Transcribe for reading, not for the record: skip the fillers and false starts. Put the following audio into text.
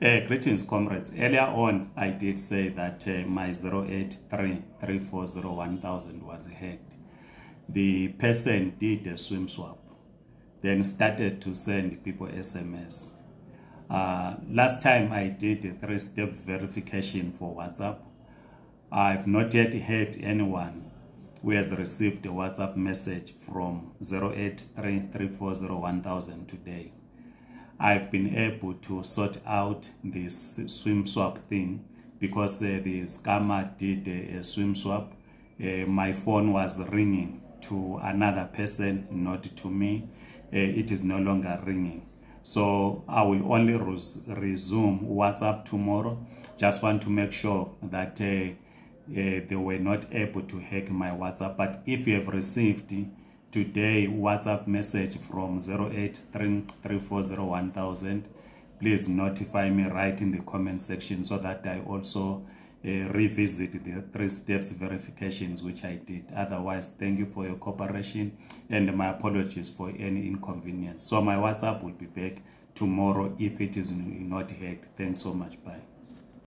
Greetings, comrades. Earlier on, I did say that my 083-340-1000 was hacked. The person did a swim swap, then started to send people SMS. Last time I did a 3-step verification for WhatsApp. I've not yet heard anyone who has received a WhatsApp message from 083-340-1000 today. I've been able to sort out this swim swap thing because the scammer did a swim swap. My phone was ringing to another person, not to me. It is no longer ringing. So I will only resume WhatsApp tomorrow. Just want to make sure that they were not able to hack my WhatsApp. But if you have received today WhatsApp message from 083-340-1000, please notify me right in the comment section so that I also revisit the 3 steps verifications which I did. Otherwise, thank you for your cooperation and my apologies for any inconvenience. So my WhatsApp will be back tomorrow if it is not hacked. Thanks so much. Bye.